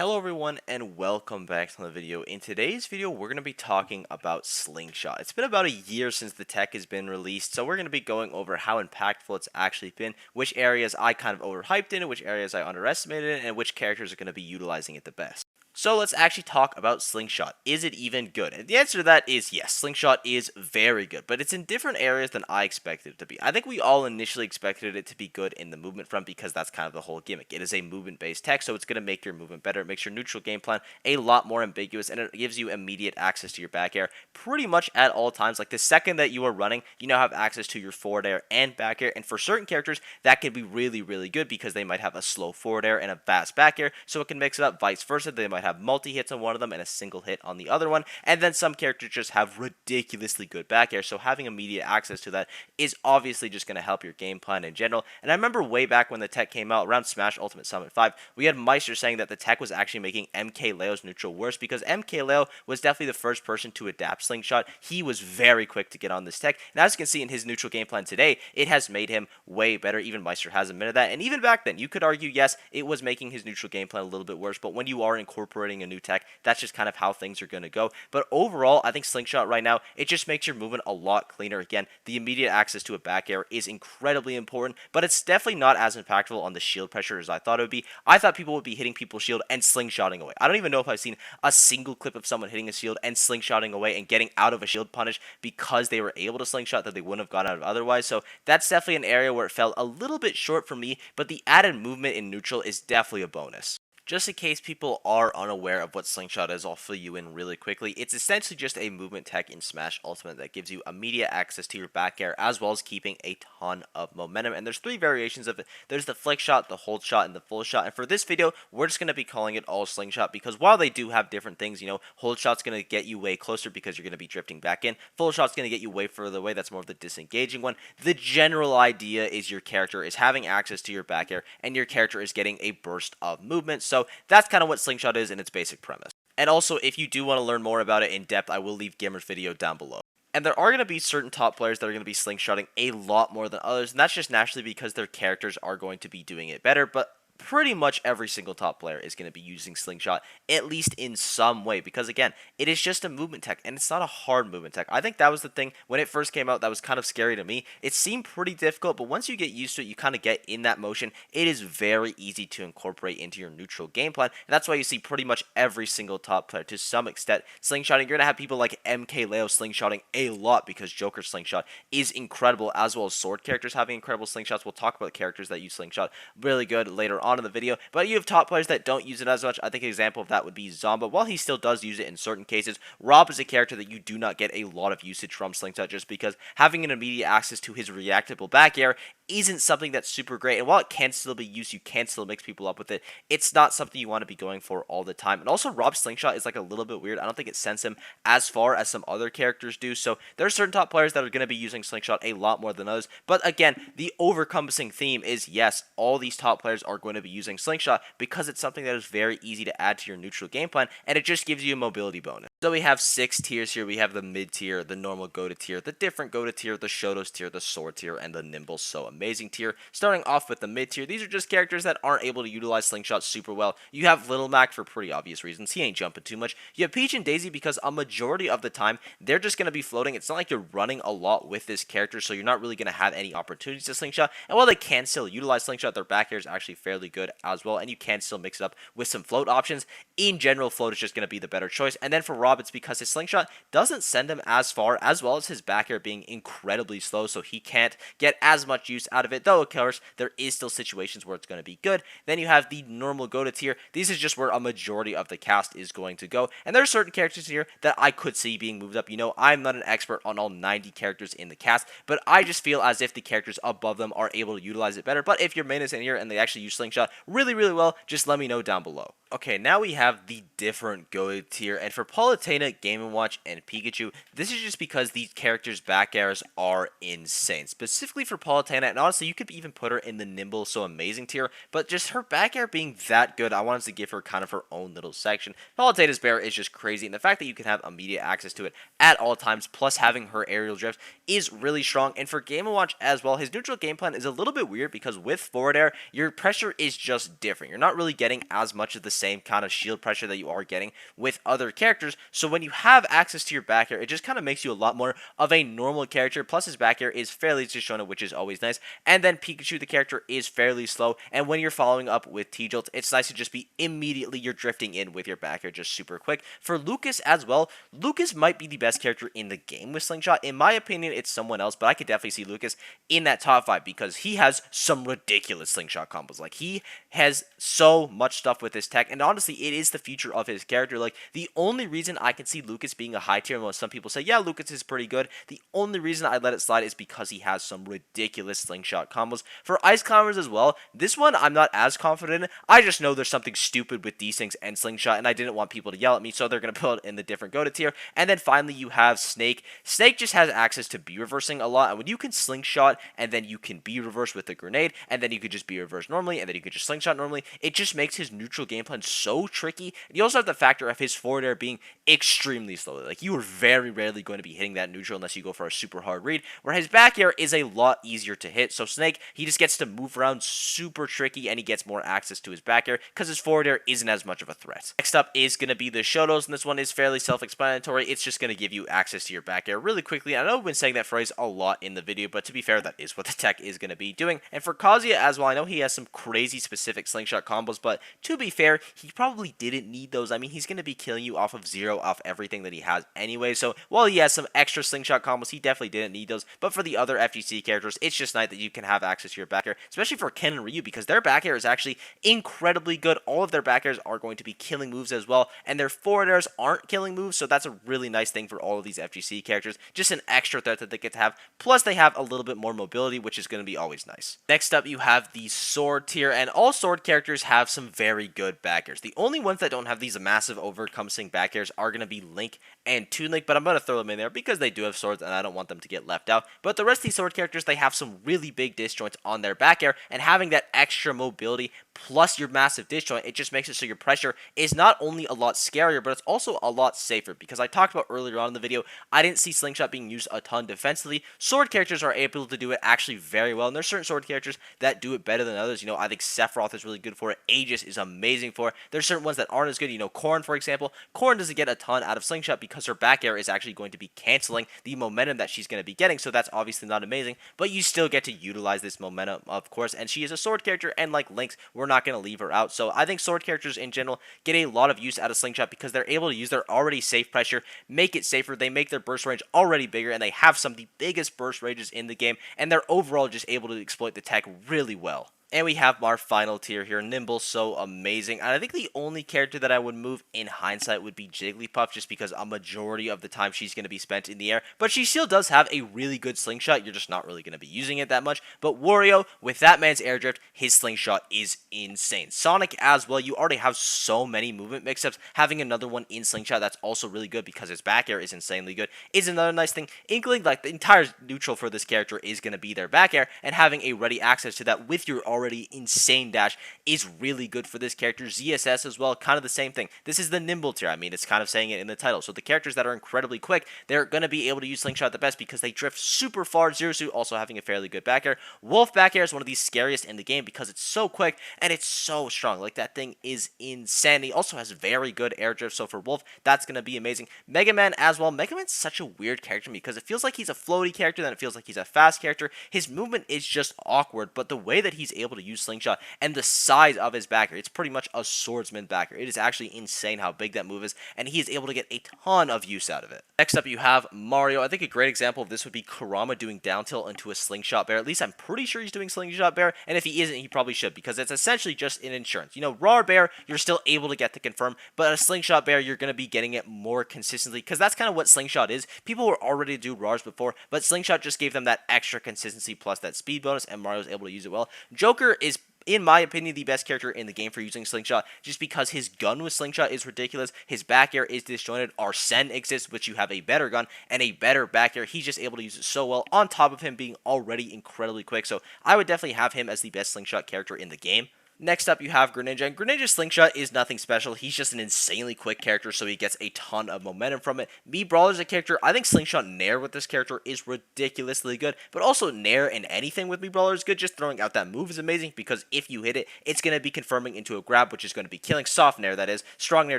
Hello everyone and welcome back to the video. In today's video we're going to be talking about Slingshot. It's been about a year since the tech has been released, so we're going to be going over how impactful it's actually been, which areas I kind of overhyped in it, which areas I underestimated it, and which characters are going to be utilizing it the best. So let's actually talk about Slingshot. Is it even good? And the answer to that is yes, Slingshot is very good, but it's in different areas than I expected it to be. I think we all initially expected it to be good in the movement front because that's kind of the whole gimmick. It is a movement-based tech, so it's going to make your movement better. It makes your neutral game plan a lot more ambiguous, and it gives you immediate access to your back air pretty much at all times. Like the second that you are running, you now have access to your forward air and back air, and for certain characters, that can be really, really good because they might have a slow forward air and a fast back air, so it can mix it up. Vice versa, they might have multi-hits on one of them and a single hit on the other one, and then some characters just have ridiculously good back air, so having immediate access to that is obviously just going to help your game plan in general. And I remember way back when the tech came out, around Smash Ultimate Summit 5, we had Meister saying that the tech was actually making MK Leo's neutral worse because MK Leo was definitely the first person to adapt Slingshot. He was very quick to get on this tech, and as you can see in his neutral game plan today, it has made him way better. Even Meister has admitted that, and even back then, you could argue, yes, it was making his neutral game plan a little bit worse, but when you are incorporating a new tech, that's just kind of how things are going to go. But overall, I think Slingshot right now, it just makes your movement a lot cleaner. Again, the immediate access to a back air is incredibly important, but it's definitely not as impactful on the shield pressure as I thought it would be. I thought people would be hitting people's shield and slingshotting away. I don't even know if I've seen a single clip of someone hitting a shield and slingshotting away and getting out of a shield punish because they were able to slingshot that they wouldn't have gotten out of otherwise. So that's definitely an area where it fell a little bit short for me, but the added movement in neutral is definitely a bonus. Just in case people are unaware of what Slingshot is, I'll fill you in really quickly. It's essentially just a movement tech in Smash Ultimate that gives you immediate access to your back air as well as keeping a ton of momentum. And there's three variations of it. There's the flick shot, the hold shot, and the full shot. And for this video, we're just going to be calling it all Slingshot because while they do have different things, hold shot's going to get you way closer because you're going to be drifting back in. Full shot's going to get you way further away. That's more of the disengaging one. The general idea is your character is having access to your back air and your character is getting a burst of movement. So that's kind of what Slingshot is in its basic premise. And also, if you do want to learn more about it in depth, I will leave GIMRS video down below. And there are going to be certain top players that are going to be slingshotting a lot more than others, and that's just naturally because their characters are going to be doing it better, but pretty much every single top player is going to be using Slingshot, at least in some way, because again, it is just a movement tech, and it's not a hard movement tech. I think that was the thing, when it first came out, that was kind of scary to me. It seemed pretty difficult, but once you get used to it, you kind of get in that motion. It is very easy to incorporate into your neutral game plan, and that's why you see pretty much every single top player, to some extent, slingshotting. You're going to have people like MK Leo slingshotting a lot, because Joker slingshot is incredible, as well as sword characters having incredible slingshots. We'll talk about characters that use slingshot really good later on in the video, but you have top players that don't use it as much. I think an example of that would be Zomba. While he still does use it in certain cases, Rob is a character that you do not get a lot of usage from Slingshot just because having an immediate access to his reactable back air isn't something that's super great, and while it can still be used, you can still mix people up with it, it's not something you want to be going for all the time. And also, Rob's Slingshot is like a little bit weird. I don't think it sends him as far as some other characters do, so there are certain top players that are going to be using Slingshot a lot more than others. But again, the overencompassing theme is, yes, all these top players are going to be using Slingshot because it's something that is very easy to add to your neutral game plan, and it just gives you a mobility bonus. So we have 6 tiers here. We have the mid tier, the normal go-to tier, the different go-to tier, the Shotos tier, the sword tier, and the nimble so amazing tier. Starting off with the mid tier, these are just characters that aren't able to utilize Slingshot super well. You have Little Mac for pretty obvious reasons. He ain't jumping too much. You have Peach and Daisy because a majority of the time, they're just going to be floating. It's not like you're running a lot with this character, so you're not really going to have any opportunities to Slingshot. And while they can still utilize Slingshot, their back air is actually fairly good as well, and you can still mix it up with some float options. In general, float is just going to be the better choice. And then for Rob, it's because his Slingshot doesn't send him as far, as well as his back air being incredibly slow, so he can't get as much use out of it, though of course there is still situations where it's going to be good. Then you have the normal go-to tier. These is just where a majority of the cast is going to go, and there are certain characters here that I could see being moved up. I'm not an expert on all 90 characters in the cast, but I just feel as if the characters above them are able to utilize it better. But if your main is in here and they actually use Slingshot really, really well, just let me know down below. Okay, now we have the different go-to tier, and for Palutena, Game & Watch, and Pikachu, this is just because these characters' back airs are insane. Specifically for Palutena, and honestly, you could even put her in the Nimble So Amazing tier, but just her back air being that good, I wanted to give her kind of her own little section. Palutena's bear is just crazy, and the fact that you can have immediate access to it at all times, plus having her aerial drift, is really strong. And for Game & Watch as well, his neutral game plan is a little bit weird because with forward air, your pressure is just different. You're not really getting as much of the same kind of shield pressure that you are getting with other characters. So when you have access to your back air, it just kind of makes you a lot more of a normal character. Plus his back air is fairly disjointed, which is always nice. And then Pikachu, the character, is fairly slow. And when you're following up with T-Jolt, it's nice to just be immediately you're drifting in with your back air just super quick. For Lucas as well, Lucas might be the best character in the game with Slingshot. In my opinion, it's someone else, but I could definitely see Lucas in that top 5 because he has some ridiculous Slingshot combos. Like, he has so much stuff with his tech, and honestly, it is the future of his character. Like, the only reason I can see Lucas being a high tier, and when some people say, yeah, Lucas is pretty good, the only reason I let it slide is because he has some ridiculous Slingshot combos. For Ice Climbers as well, this one I'm not as confident in. I just know there's something stupid with Desyncs and Slingshot, and I didn't want people to yell at me, so they're going to put it in the different go-to tier. And then finally, you have Snake. Snake just has access to B-reversing a lot, and when you can Slingshot, and then you can B-reverse with a grenade, and then you could just B-reverse normally, and then you could just Slingshot normally, it just makes his neutral game plan so tricky. And you also have the factor of his forward air being extremely slow. Like, you are very rarely going to be hitting that neutral unless you go for a super hard read, where his back air is a lot easier to hit. So Snake, he just gets to move around super tricky, and he gets more access to his back air because his forward air isn't as much of a threat. Next up is going to be the Shotos, and this one is fairly self-explanatory. It's just going to give you access to your back air really quickly. I know I've been saying that phrase a lot in the video, but to be fair, that is what the tech is going to be doing. And for Kazuya as well, I know he has some crazy specific Slingshot combos, but to be fair, he probably didn't need those. I mean, he's going to be killing you off of zero, off everything that he has anyway. So while he has some extra Slingshot combos, he definitely didn't need those. But for the other FGC characters, it's just nice that you can have access to your back air, especially for Ken and Ryu, because their back air is actually incredibly good. All of their back airs are going to be killing moves as well, and their forward airs aren't killing moves, so that's a really nice thing for all of these FGC characters. Just an extra threat that they get to have. Plus, they have a little bit more mobility, which is going to be always nice. Next up, you have the Sword tier, and all Sword characters have some very good back airs. The only ones that don't have these massive over-encompassing back airs are going to be Link and Toon Link, but I'm going to throw them in there because they do have swords, and I don't want them to get left out. But the rest of these Sword characters, they have some really big disjoints on their back air, and having that extra mobility plus your massive disjoint, it just makes it so your pressure is not only a lot scarier, but it's also a lot safer. Because I talked about earlier on in the video, I didn't see Slingshot being used a ton defensively. Sword characters are able to do it actually very well, and there's certain Sword characters that do it better than others. You know, I think Sephiroth is really good for it. Aegis is amazing for it. There's certain ones that aren't as good. You know, Korn, for example. Korn doesn't get a ton out of Slingshot because her back air is actually going to be canceling the momentum that she's going to be getting, so that's obviously not amazing, but you still get to utilize this momentum, of course, and she is a Sword character, and like Lynx, we're not going to leave her out. So I think Sword characters in general get a lot of use out of Slingshot because they're able to use their already safe pressure, make it safer, they make their burst range already bigger, and they have some of the biggest burst ranges in the game, and they're overall just able to exploit the tech really well. And we have our final tier here, Nimble, so amazing. And I think the only character that I would move in hindsight would be Jigglypuff, just because a majority of the time she's going to be spent in the air. But she still does have a really good Slingshot, you're just not really going to be using it that much. But Wario, with that man's air drift, his Slingshot is insane. Sonic as well, you already have so many movement mix-ups. Having another one in Slingshot that's also really good because his back air is insanely good is another nice thing. Inkling, like the entire neutral for this character is going to be their back air, and having a ready access to that with your already insane dash is really good for this character. ZSS as well, kind of the same thing. This is the Nimble tier. I mean, it's kind of saying it in the title. So the characters that are incredibly quick, they're going to be able to use Slingshot the best because they drift super far. Zero Suit also having a fairly good back air. Wolf back air is one of the scariest in the game because it's so quick and it's so strong. Like, that thing is insane. He also has very good air drift, so for Wolf, that's going to be amazing. Mega Man as well. Mega Man's such a weird character because it feels like he's a floaty character, then it feels like he's a fast character. His movement is just awkward, but the way that he's able to use Slingshot and the size of his backer, it's pretty much a swordsman backer. It is actually insane how big that move is, and he is able to get a ton of use out of it. Next up, you have Mario. I think a great example of this would be Kurama doing down tilt into a Slingshot bear. At least I'm pretty sure he's doing Slingshot bear, and if he isn't, he probably should, because it's essentially just an insurance. You know, raw bear, you're still able to get to confirm, but a Slingshot bear, you're going to be getting it more consistently, because that's kind of what Slingshot is. People were already do RARs before, but Slingshot just gave them that extra consistency plus that speed bonus, and Mario's able to use it well. Joker is, in my opinion, the best character in the game for using Slingshot, just because his gun with Slingshot is ridiculous, his back air is disjointed, Arsene exists, which you have a better gun and a better back air. He's just able to use it so well, on top of him being already incredibly quick, so I would definitely have him as the best Slingshot character in the game. Next up, you have Greninja, and Greninja's Slingshot is nothing special. He's just an insanely quick character, so he gets a ton of momentum from it. Mii Brawler's a character, I think Slingshot Nair with this character is ridiculously good, but also Nair in anything with Mii Brawler is good. Just throwing out that move is amazing, because if you hit it, it's going to be confirming into a grab, which is going to be killing. Soft Nair, that is. Strong Nair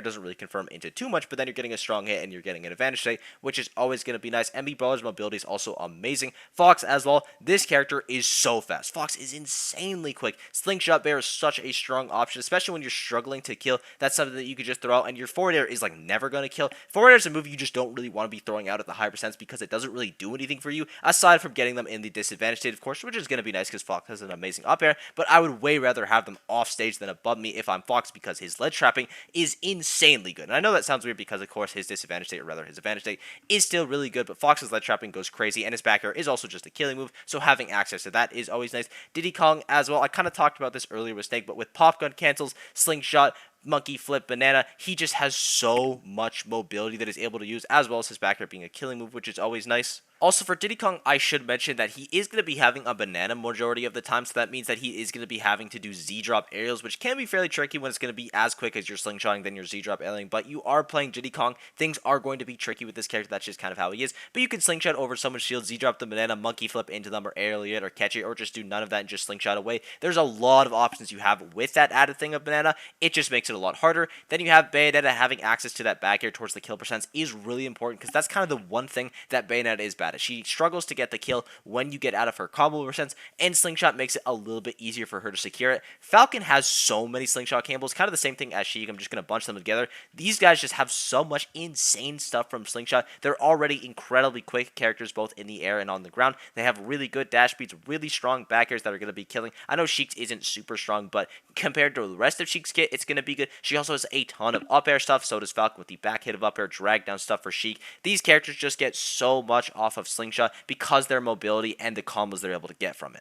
doesn't really confirm into too much, but then you're getting a strong hit, and you're getting an advantage state, which is always going to be nice. And Mii Brawler's mobility is also amazing. Fox as well, this character is so fast. Fox is insanely quick. Slingshot Bear is such a strong option, especially when you're struggling to kill. That's something that you could just throw out, and your forward air is like never going to kill. Forward air is a move you just don't really want to be throwing out at the high percents, because it doesn't really do anything for you aside from getting them in the disadvantage state, of course, which is going to be nice because Fox has an amazing up air. But I would way rather have them off stage than above me if I'm Fox, because his ledge trapping is insanely good. And I know that sounds weird because, of course, his disadvantage state, or rather his advantage state, is still really good, but Fox's ledge trapping goes crazy, and his back air is also just a killing move, so having access to that is always nice. Diddy Kong as well, I kind of talked about this earlier with Snake, but with Pop Gun cancels, Slingshot, Monkey Flip, Banana, he just has so much mobility that he's able to use, as well as his back air being a killing move, which is always nice. Also, for Diddy Kong, I should mention that he is going to be having a banana majority of the time, so that means that he is going to be having to do Z-drop aerials, which can be fairly tricky when it's going to be as quick as you're slingshotting than your Z-drop aerialing, but you are playing Diddy Kong. Things are going to be tricky with this character. That's just kind of how he is, but you can slingshot over someone's shield, Z-drop the banana, monkey flip into them, or aerial it, or catch it, or just do none of that and just slingshot away. There's a lot of options you have with that added thing of banana. It just makes it a lot harder. Then you have Bayonetta. Having access to that back air towards the kill percents is really important, because that's kind of the one thing that Bayonetta is bad at. She struggles to get the kill when you get out of her combo percents, and Slingshot makes it a little bit easier for her to secure it. Falcon has so many Slingshot combos, kind of the same thing as Sheik. I'm just going to bunch them together. These guys just have so much insane stuff from Slingshot. They're already incredibly quick characters, both in the air and on the ground. They have really good dash speeds, really strong back airs that are going to be killing. I know Sheik's isn't super strong, but compared to the rest of Sheik's kit, it's going to be good. She also has a ton of up air stuff, so does Falcon with the back hit of up air, drag down stuff for Sheik. These characters just get so much off of Slingshot because their mobility and the combos they're able to get from it.